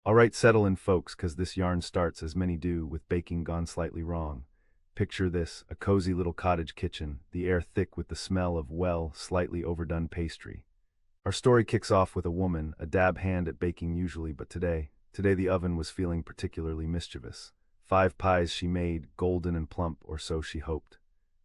Alright, settle in folks, 'cause this yarn starts as many do, with baking gone slightly wrong. Picture this, a cozy little cottage kitchen, the air thick with the smell of, well, slightly overdone pastry. Our story kicks off with a woman, a dab hand at baking usually, but today the oven was feeling particularly mischievous. 5 pies she made, golden and plump, or so she hoped.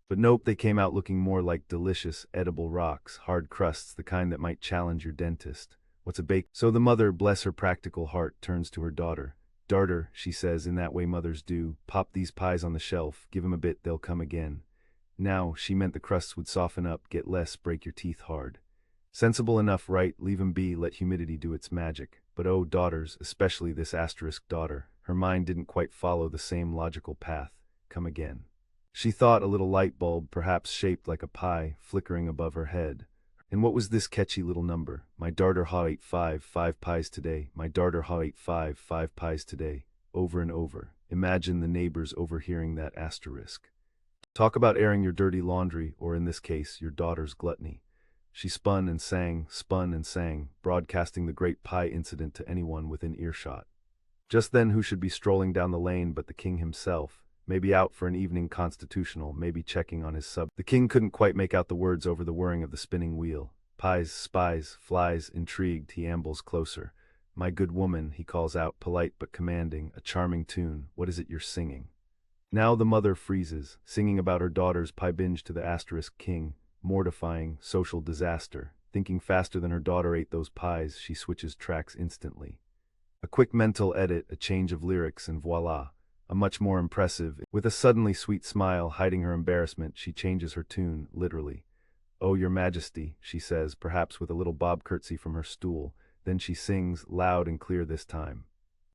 But nope, they came out looking more like delicious, edible rocks, hard crusts, the kind that might challenge your dentist. What's a bake? So the mother, bless her practical heart, turns to her daughter. Darter, she says in that way mothers do, pop these pies on the shelf, give 'em a bit, they'll come again. Now, she meant the crusts would soften up, get less, break your teeth hard. Sensible enough, right? Leave 'em be, let humidity do its magic. But oh, daughters, especially this asterisk daughter, her mind didn't quite follow the same logical path. Come again. She thought a little light bulb, perhaps shaped like a pie, flickering above her head. And what was this catchy little number? My darter ha ate 5 pies today. My darter ha ate 5 pies today. Over and over. Imagine the neighbors overhearing that asterisk. Talk about airing your dirty laundry, or in this case, your daughter's gluttony. She spun and sang, broadcasting the great pie incident to anyone within earshot. Just then who should be strolling down the lane but the king himself, maybe out for an evening constitutional, maybe checking on his sub. The king couldn't quite make out the words over the whirring of the spinning wheel. Pies, spies, flies, intrigued, he ambles closer. My good woman, he calls out, polite but commanding, a charming tune, what is it you're singing? Now the mother freezes, singing about her daughter's pie binge to the asterisk king. Mortifying, social disaster. Thinking faster than her daughter ate those pies, she switches tracks instantly. A quick mental edit, a change of lyrics, and voila. A much more impressive. With a suddenly sweet smile hiding her embarrassment, she changes her tune, literally. Oh, your majesty, she says, perhaps with a little bob curtsy from her stool. Then she sings, loud and clear this time.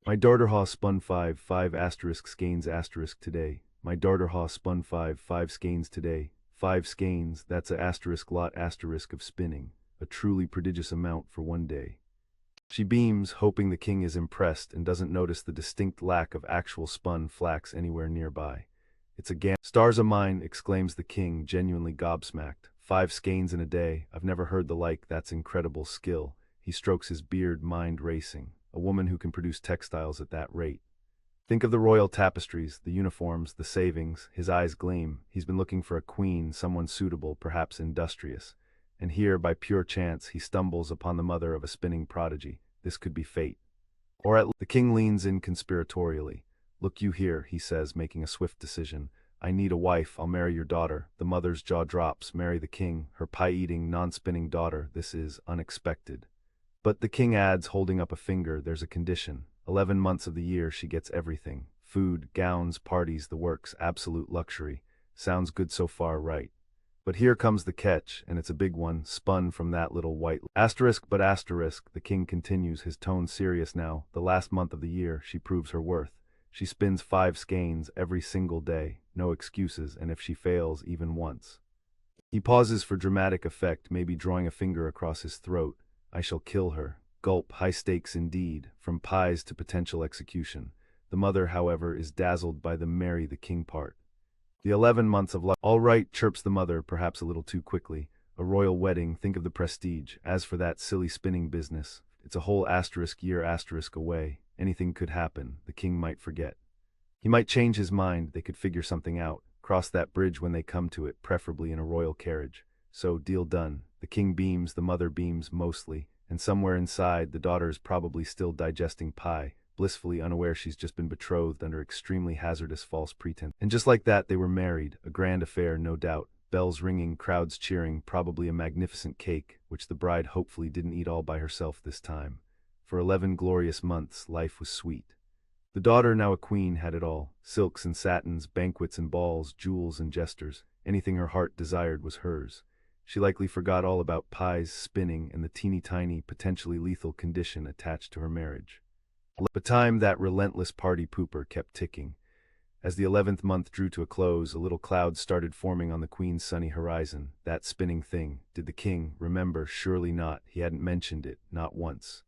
My darter ha spun 5 asterisk skeins asterisk today. My darter ha spun 5 skeins today. 5 skeins, that's a asterisk lot asterisk of spinning, a truly prodigious amount for one day. She beams, hoping the king is impressed and doesn't notice the distinct lack of actual spun flax anywhere nearby. It's a stars o' mine, exclaims the king, genuinely gobsmacked. 5 skeins in a day, I've never heard the like, that's incredible skill. He strokes his beard, mind racing. A woman who can produce textiles at that rate. Think of the royal tapestries, the uniforms, the savings, his eyes gleam. He's been looking for a queen, someone suitable, perhaps industrious. And here, by pure chance, he stumbles upon the mother of a spinning prodigy. This could be fate. Or at least the king leans in conspiratorially. Look you here, he says, making a swift decision. I need a wife, I'll marry your daughter. The mother's jaw drops, marry the king, her pie-eating, non-spinning daughter. This is unexpected. But the king adds, holding up a finger, there's a condition. 11 months of the year she gets everything. Food, gowns, parties, the works, absolute luxury. Sounds good so far, right? But here comes the catch, and it's a big one, spun from that little white asterisk. But asterisk, the king continues, his tone serious now. The last month of the year, she proves her worth. She spins 5 skeins every single day, no excuses, and if she fails even once. He pauses for dramatic effect, maybe drawing a finger across his throat. I shall kill her. Gulp, high stakes indeed, from pies to potential execution. The mother, however, is dazzled by the marry the king part. The 11 months of luck. All right, chirps the mother, perhaps a little too quickly. A royal wedding, think of the prestige. As for that silly spinning business, it's a whole asterisk year asterisk away. Anything could happen, the king might forget. He might change his mind, they could figure something out. Cross that bridge when they come to it, preferably in a royal carriage. So, deal done. The king beams, the mother beams mostly, and somewhere inside, the daughter is probably still digesting pie, blissfully unaware she's just been betrothed under extremely hazardous false pretense. And just like that, they were married, a grand affair, no doubt. Bells ringing, crowds cheering, probably a magnificent cake, which the bride hopefully didn't eat all by herself this time. For 11 glorious months, life was sweet. The daughter, now a queen, had it all. Silks and satins, banquets and balls, jewels and jesters. Anything her heart desired was hers. She likely forgot all about pies, spinning, and the teeny-tiny, potentially lethal condition attached to her marriage. But time, that relentless party pooper, kept ticking. As the 11th month drew to a close, a little cloud started forming on the queen's sunny horizon. That spinning thing. Did the king remember? Surely not. He hadn't mentioned it, not once.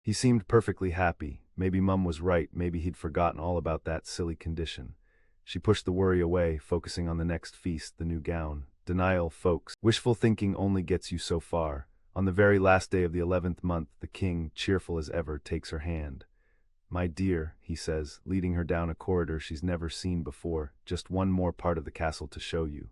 He seemed perfectly happy. Maybe Mum was right, maybe he'd forgotten all about that silly condition. She pushed the worry away, focusing on the next feast, the new gown. Denial, folks. Wishful thinking only gets you so far. On the very last day of the 11th month, the king, cheerful as ever, takes her hand. My dear, he says, leading her down a corridor she's never seen before, just one more part of the castle to show you.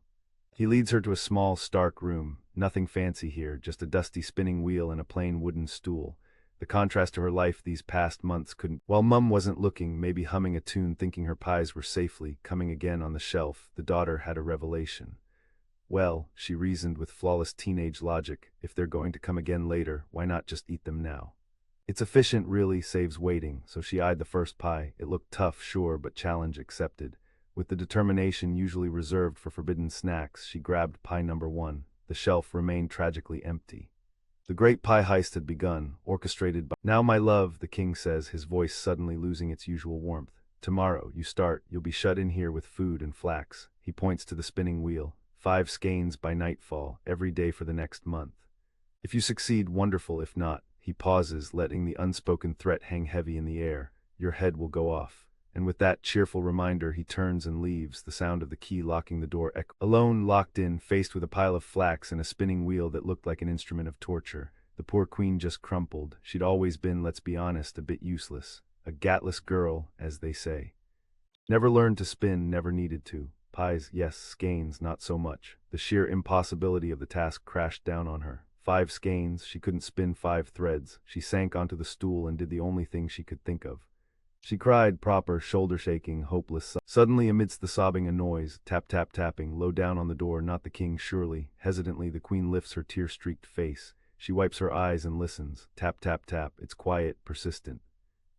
He leads her to a small, stark room, nothing fancy here, just a dusty spinning wheel and a plain wooden stool. The contrast to her life these past months couldn't. While Mum wasn't looking, maybe humming a tune thinking her pies were safely coming again on the shelf, the daughter had a revelation. Well, she reasoned with flawless teenage logic, if they're going to come again later, why not just eat them now? It's efficient, really, saves waiting, so she eyed the first pie. It looked tough, sure, but challenge accepted. With the determination usually reserved for forbidden snacks, she grabbed pie number 1. The shelf remained tragically empty. The great pie heist had begun, orchestrated by— Now, my love, the king says, his voice suddenly losing its usual warmth. Tomorrow, you start, you'll be shut in here with food and flax. He points to the spinning wheel. 5 skeins by nightfall, every day for the next month. If you succeed, wonderful, if not— He pauses, letting the unspoken threat hang heavy in the air. Your head will go off. And with that cheerful reminder, he turns and leaves, the sound of the key locking the door alone, locked in, faced with a pile of flax and a spinning wheel that looked like an instrument of torture. The poor queen just crumpled. She'd always been, let's be honest, a bit useless. A gatless girl, as they say. Never learned to spin, never needed to. Pies, yes, skeins, not so much. The sheer impossibility of the task crashed down on her. 5 skeins, she couldn't spin 5 threads. She sank onto the stool and did the only thing she could think of. She cried, proper, shoulder-shaking, hopeless. Suddenly, amidst the sobbing, a noise, tap tap tapping, low down on the door, not the king surely. Hesitantly, the queen lifts her tear-streaked face. She wipes her eyes and listens. Tap tap tap, it's quiet, persistent.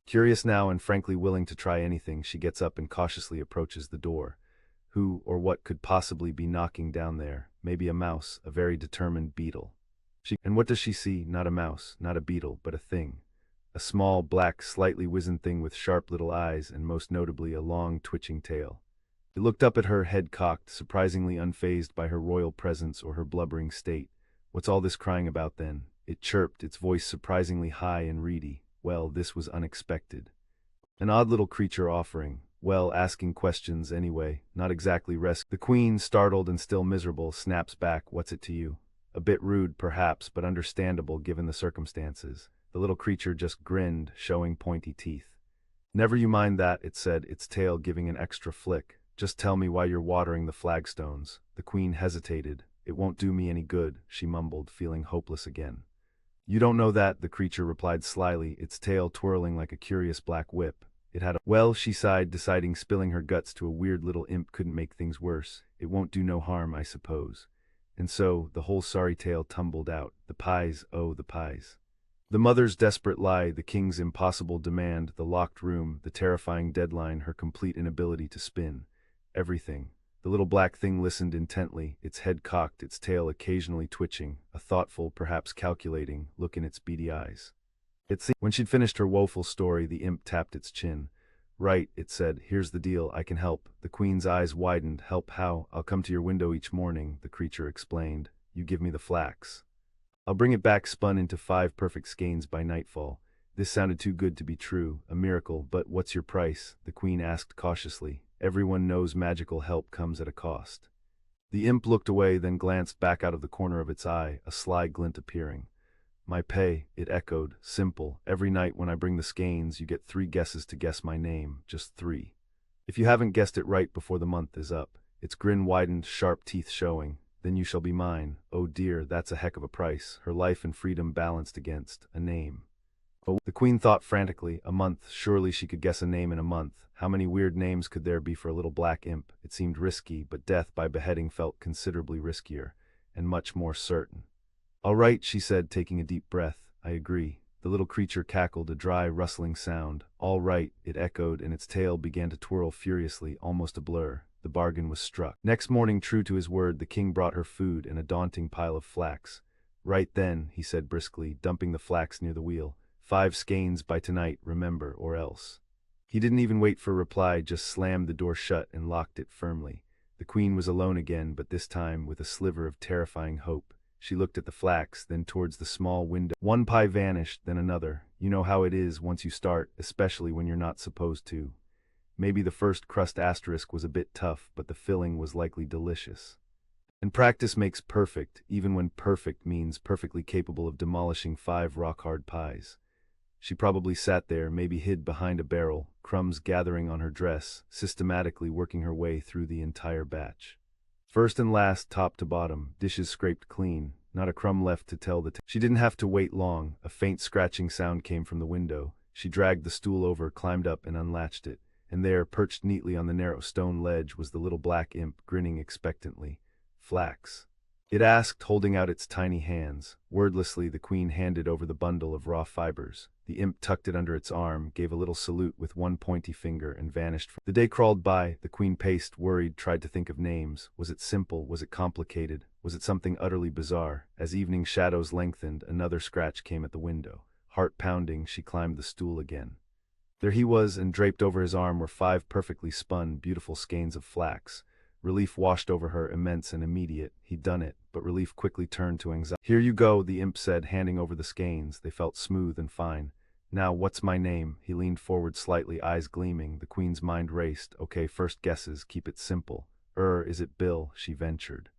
Curious now and frankly willing to try anything, she gets up and cautiously approaches the door. Who or what could possibly be knocking down there? Maybe a mouse, a very determined beetle. And what does she see? Not a mouse, not a beetle, but a thing. A small, black, slightly wizened thing with sharp little eyes and most notably a long, twitching tail. It looked up at her, head cocked, surprisingly unfazed by her royal presence or her blubbering state. What's all this crying about then? It chirped, its voice surprisingly high and reedy. Well, this was unexpected. An odd little creature offering, well, asking questions anyway, not exactly rescue. The queen, startled and still miserable, snaps back, what's it to you? A bit rude, perhaps, but understandable given the circumstances. The little creature just grinned, showing pointy teeth. Never you mind that, it said, its tail giving an extra flick. Just tell me why you're watering the flagstones. The queen hesitated. It won't do me any good, she mumbled, feeling hopeless again. You don't know that, the creature replied slyly, its tail twirling like a curious black whip. It had a— Well, she sighed, deciding spilling her guts to a weird little imp couldn't make things worse. It won't do no harm, I suppose. And so, the whole sorry tale tumbled out. The pies, oh, the pies. The mother's desperate lie, the king's impossible demand, the locked room, the terrifying deadline, her complete inability to spin. Everything. The little black thing listened intently, its head cocked, its tail occasionally twitching, a thoughtful, perhaps calculating, look in its beady eyes. When she'd finished her woeful story, the imp tapped its chin. Right, it said, here's the deal, I can help. The queen's eyes widened. Help how? I'll come to your window each morning, the creature explained. You give me the flax. I'll bring it back spun into 5 perfect skeins by nightfall. This sounded too good to be true, a miracle, but what's your price? The queen asked cautiously. Everyone knows magical help comes at a cost. The imp looked away, then glanced back out of the corner of its eye, a sly glint appearing. My pay, it echoed, simple. Every night when I bring the skeins, you get 3 guesses to guess my name, just 3. If you haven't guessed it right before the month is up, its grin widened, sharp teeth showing. Then you shall be mine. Oh dear, that's a heck of a price. Her life and freedom balanced against a name. Oh, the queen thought frantically. A month, surely she could guess a name in a month. How many weird names could there be for a little black imp? It seemed risky, but death by beheading felt considerably riskier, and much more certain. All right, she said, taking a deep breath. I agree. The little creature cackled, a dry, rustling sound. All right, it echoed, and its tail began to twirl furiously, almost a blur. The bargain was struck. Next morning, true to his word, the king brought her food and a daunting pile of flax. Right then, he said briskly, dumping the flax near the wheel. 5 skeins by tonight, remember, or else. He didn't even wait for a reply, just slammed the door shut and locked it firmly. The queen was alone again, but this time with a sliver of terrifying hope. She looked at the flax, then towards the small window. One pie vanished, then another. You know how it is once you start, especially when you're not supposed to. Maybe the first crust asterisk was a bit tough, but the filling was likely delicious. And practice makes perfect, even when perfect means perfectly capable of demolishing 5 rock-hard pies. She probably sat there, maybe hid behind a barrel, crumbs gathering on her dress, systematically working her way through the entire batch. First and last, top to bottom, dishes scraped clean, not a crumb left to tell the tale. She didn't have to wait long. A faint scratching sound came from the window. She dragged the stool over, climbed up, and unlatched it. And there, perched neatly on the narrow stone ledge, was the little black imp, grinning expectantly. "Flax?" it asked, holding out its tiny hands. Wordlessly, the queen handed over the bundle of raw fibers. The imp tucked it under its arm, gave a little salute with one pointy finger, and vanished. The day crawled by. The queen paced, worried, tried to think of names. Was it simple? Was it complicated? Was it something utterly bizarre? As evening shadows lengthened, another scratch came at the window. Heart pounding, she climbed the stool again. There he was, and draped over his arm were 5 perfectly spun, beautiful skeins of flax. Relief washed over her, immense and immediate. He'd done it, but relief quickly turned to anxiety. "Here you go," the imp said, handing over the skeins. They felt smooth and fine. "Now, what's my name?" He leaned forward slightly, eyes gleaming. The queen's mind raced. "Okay, first guesses, keep it simple." Is it Bill?" she ventured.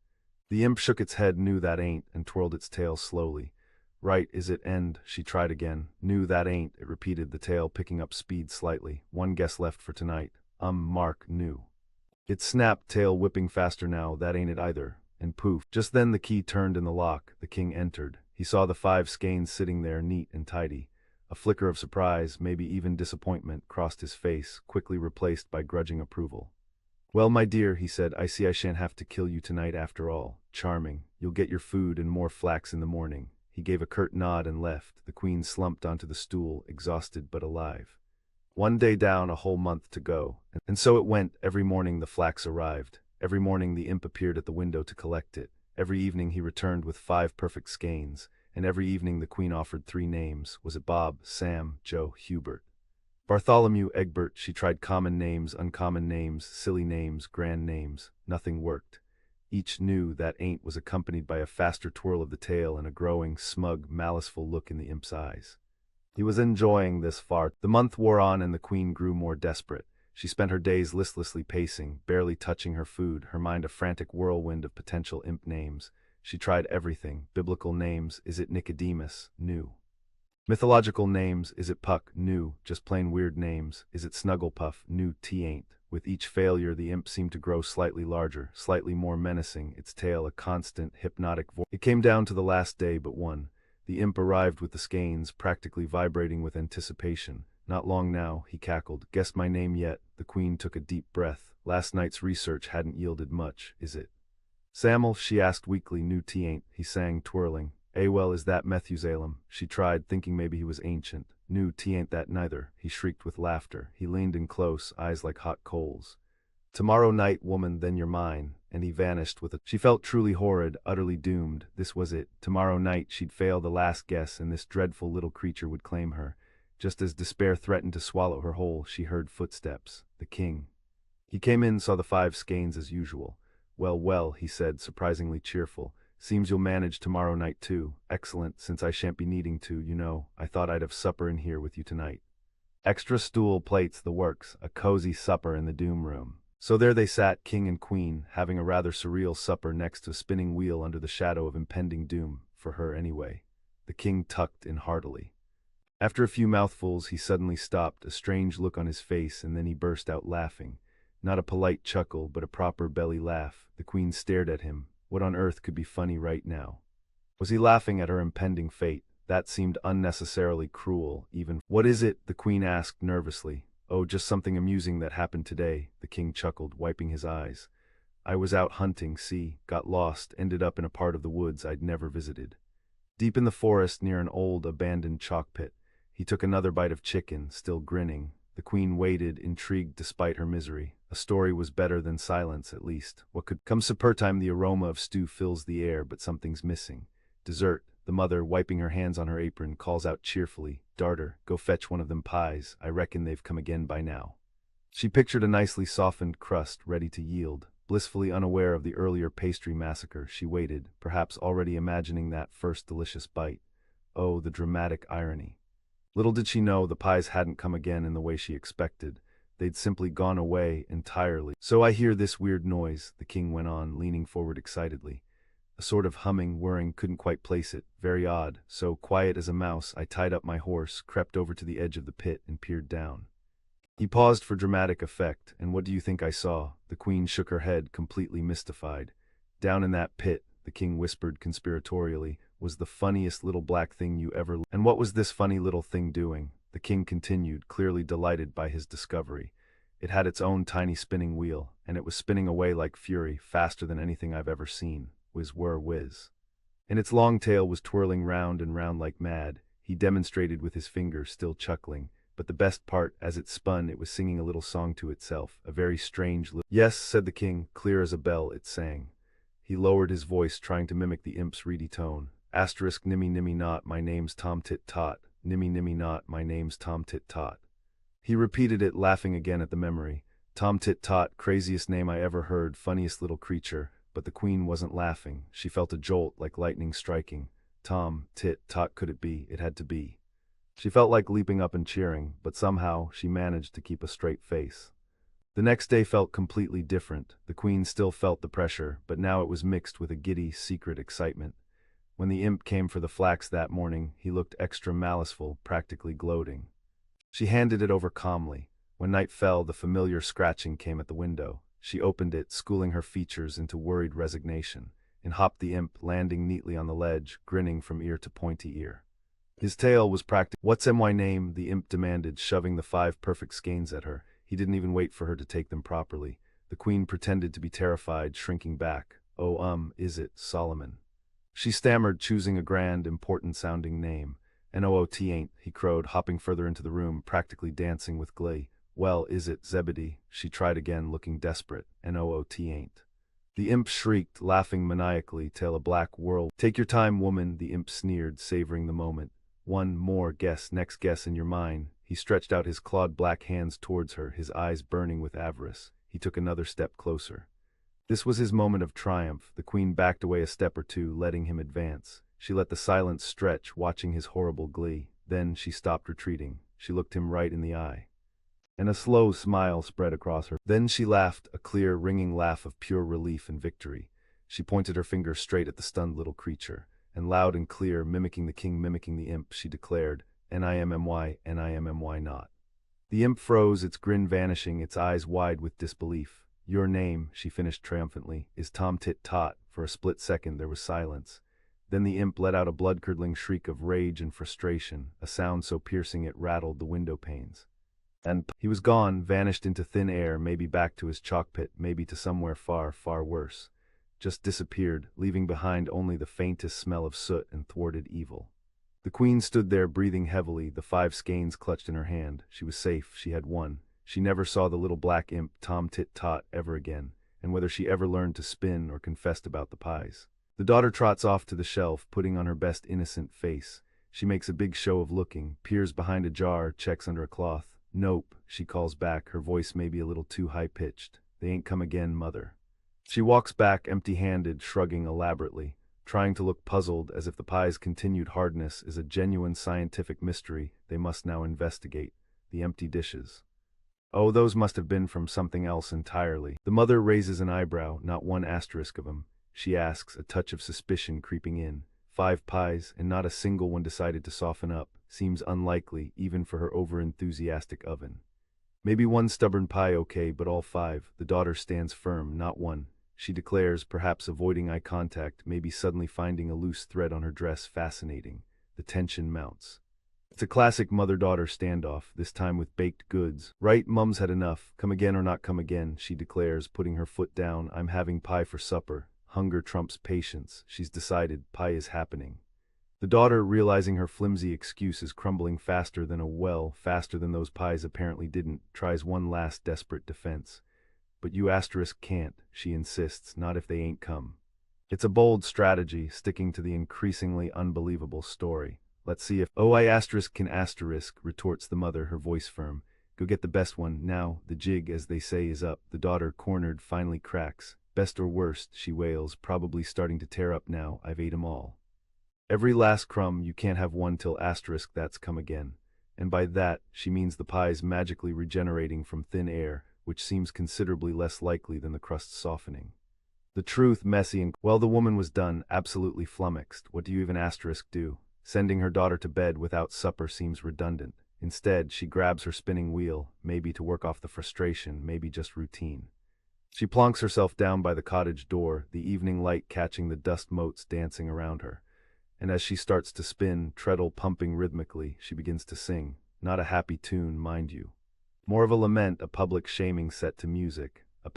The imp shook its head. "Knew that ain't," and twirled its tail slowly. "Right, is it End?" She tried again. "Knew that ain't," it repeated, the tail picking up speed slightly. "One guess left for tonight." Mark knew. It snapped, tail whipping faster now. "That ain't it either." And poof. Just then the key turned in the lock. The king entered. He saw the 5 skeins sitting there, neat and tidy. A flicker of surprise, maybe even disappointment, crossed his face, quickly replaced by grudging approval. "Well, my dear," he said, "I see I shan't have to kill you tonight after all. Charming. You'll get your food and more flax in the morning." He gave a curt nod and left. The queen slumped onto the stool, exhausted but alive. One day down, a whole month to go. And so it went. Every morning the flax arrived. Every morning the imp appeared at the window to collect it. Every evening he returned with 5 perfect skeins. And every evening the queen offered 3 names. Was it Bob, Sam, Joe, Hubert? Bartholomew, Egbert? She tried common names, uncommon names, silly names, grand names. Nothing worked. Each "knew that ain't" was accompanied by a faster twirl of the tail and a growing, smug, maliceful look in the imp's eyes. He was enjoying this far. The month wore on and the queen grew more desperate. She spent her days listlessly pacing, barely touching her food, her mind a frantic whirlwind of potential imp names. She tried everything. Biblical names: is it Nicodemus? New. Mythological names: is it Puck? New. Just plain weird names: is it Snugglepuff? New. Ain't. With each failure the imp seemed to grow slightly larger, slightly more menacing, its tail a constant, hypnotic voice. It came down to the last day but one. The imp arrived with the skeins, practically vibrating with anticipation. "Not long now," he cackled. "Guessed my name yet?" The queen took a deep breath. Last night's research hadn't yielded much. "Is it Samuel?" she asked weakly. "New. Ain't," he sang, twirling. "Well, is that Methusalem?" She tried, thinking maybe he was ancient. "New. Ain't that neither," he shrieked with laughter. He leaned in close, eyes like hot coals. "Tomorrow night, woman, then you're mine." And he vanished with a... She felt truly horrid, utterly doomed. This was it. Tomorrow night she'd fail the last guess and this dreadful little creature would claim her. Just as despair threatened to swallow her whole, she heard footsteps. The king. He came in, saw the 5 skeins as usual. "Well, well," he said, surprisingly cheerful. "Seems you'll manage tomorrow night too. Excellent, since I shan't be needing to, you know. I thought I'd have supper in here with you tonight. Extra stool, plates, the works. A cozy supper in the doom room." So there they sat, king and queen, having a rather surreal supper next to a spinning wheel under the shadow of impending doom, for her anyway. The king tucked in heartily. After a few mouthfuls he suddenly stopped, a strange look on his face, and then he burst out laughing. Not a polite chuckle, but a proper belly laugh. The queen stared at him. What on earth could be funny right now? Was he laughing at her impending fate? That seemed unnecessarily cruel, even. "What is it?" the queen asked nervously. "Oh, just something amusing that happened today," the king chuckled, wiping his eyes. "I was out hunting, see, got lost, ended up in a part of the woods I'd never visited. Deep in the forest near an old, abandoned chalk pit." He took another bite of chicken, still grinning. The queen waited, intrigued despite her misery. A story was better than silence, at least. What could come? Supper time. The aroma of stew fills the air, but something's missing. Dessert. The mother, wiping her hands on her apron, calls out cheerfully, "Darter, go fetch one of them pies. I reckon they've come again by now." She pictured a nicely softened crust ready to yield. Blissfully unaware of the earlier pastry massacre, she waited, perhaps already imagining that first delicious bite. Oh, the dramatic irony. Little did she know the pies hadn't come again in the way she expected. They'd simply gone away entirely. "So I hear this weird noise," the king went on, leaning forward excitedly. A sort of humming, whirring, couldn't quite place it, very odd, so quiet as a mouse I tied up my horse, crept over to the edge of the pit and peered down. He paused for dramatic effect, and what do you think I saw? The queen shook her head, completely mystified. Down in that pit, the king whispered conspiratorially, was the funniest little black thing you ever. And what was this funny little thing doing? The king continued, clearly delighted by his discovery. It had its own tiny spinning wheel, and it was spinning away like fury, faster than anything I've ever seen. Whiz. And its long tail was twirling round and round like mad. He demonstrated with his fingers, still chuckling. But the best part, as it spun, it was singing a little song to itself, a very strange little. Yes, said the king, clear as a bell, it sang. He lowered his voice, trying to mimic the imp's reedy tone. Asterisk nimmy nimmy not, my name's Tom Tit Tot. Nimmy nimmy not, my name's Tom Tit Tot. He repeated it, laughing again at the memory. Tom Tit Tot, craziest name I ever heard, funniest little creature. But the queen wasn't laughing. She felt a jolt like lightning striking. Tom, Tit, Tot, could it be? It had to be. She felt like leaping up and cheering, but somehow she managed to keep a straight face. The next day felt completely different. The queen still felt the pressure, but now it was mixed with a giddy, secret excitement. When the imp came for the flax that morning, he looked extra maliceful, practically gloating. She handed it over calmly. When night fell, the familiar scratching came at the window. She opened it, schooling her features into worried resignation. In hopped the imp, landing neatly on the ledge, grinning from ear to pointy ear. His tail was practically. What's my name? The imp demanded, shoving the 5 perfect skeins at her. He didn't even wait for her to take them properly. The queen pretended to be terrified, shrinking back. Oh, is it, Solomon? She stammered, choosing a grand, important-sounding name. "Noot ain't," he crowed, hopping further into the room, practically dancing with glee. "Well, is it, Zebedee?" She tried again, looking desperate. "Noot ain't." The imp shrieked, laughing maniacally, till a black whirl. "Take your time, woman," the imp sneered, savoring the moment. "One more guess, next guess, and you're mine." He stretched out his clawed black hands towards her, his eyes burning with avarice. He took another step closer. This was his moment of triumph. The queen backed away a step or two, letting him advance. She let the silence stretch, watching his horrible glee. Then she stopped retreating. She looked him right in the eye. And a slow smile spread across her. Then she laughed, a clear, ringing laugh of pure relief and victory. She pointed her finger straight at the stunned little creature, and loud and clear, mimicking the king, mimicking the imp, she declared, "Nimmy, Nimmy not." The imp froze, its grin vanishing, its eyes wide with disbelief. "Your name," she finished triumphantly, "is Tom Tit Tot." For a split second there was silence. Then the imp let out a blood-curdling shriek of rage and frustration, a sound so piercing it rattled the window panes. And he was gone, vanished into thin air, maybe back to his chalk pit, maybe to somewhere far, far worse. Just disappeared, leaving behind only the faintest smell of soot and thwarted evil. The queen stood there, breathing heavily, the 5 skeins clutched in her hand. She was safe, she had won. She never saw the little black imp, Tom Tit Tot, ever again, and whether she ever learned to spin or confessed about the pies. The daughter trots off to the shelf, putting on her best innocent face. She makes a big show of looking, peers behind a jar, checks under a cloth. "Nope," she calls back, her voice maybe a little too high-pitched. "They ain't come again, mother." She walks back, empty-handed, shrugging elaborately, trying to look puzzled, as if the pie's continued hardness is a genuine scientific mystery they must now investigate. The empty dishes. Oh, those must have been from something else entirely. The mother raises an eyebrow, not one asterisk of 'em. She asks, a touch of suspicion creeping in. 5 pies, and not a single one decided to soften up. Seems unlikely, even for her over-enthusiastic oven. Maybe one stubborn pie okay, but all 5. The daughter stands firm, not one. She declares, perhaps avoiding eye contact, maybe suddenly finding a loose thread on her dress fascinating. The tension mounts. It's a classic mother-daughter standoff, this time with baked goods. "Right, Mum's had enough. Come again or not come again," she declares, putting her foot down. "I'm having pie for supper. Hunger trumps patience." She's decided, pie is happening. The daughter, realizing her flimsy excuse is crumbling faster than faster than those pies apparently didn't, tries one last desperate defense. "But you can't," she insists, "not if they ain't come." It's a bold strategy, sticking to the increasingly unbelievable story. "Let's see if—" "Oh, I can asterisk," retorts the mother, her voice firm. "Go get the best one, now, the jig, as they say, is up." The daughter, cornered, finally cracks. "Best or worst," she wails, probably starting to tear up now, "I've ate 'em all. Every last crumb, you can't have one till that's come again." And by that, she means the pies magically regenerating from thin air, which seems considerably less likely than the crust softening. The truth, messy and well, the woman was done, absolutely flummoxed. What do you even asterisk do? Sending her daughter to bed without supper seems redundant. Instead, she grabs her spinning wheel, maybe to work off the frustration, maybe just routine. She plonks herself down by the cottage door, the evening light catching the dust motes dancing around her. And as she starts to spin, treadle pumping rhythmically, she begins to sing. Not a happy tune, mind you. More of a lament, a public shaming set to music, a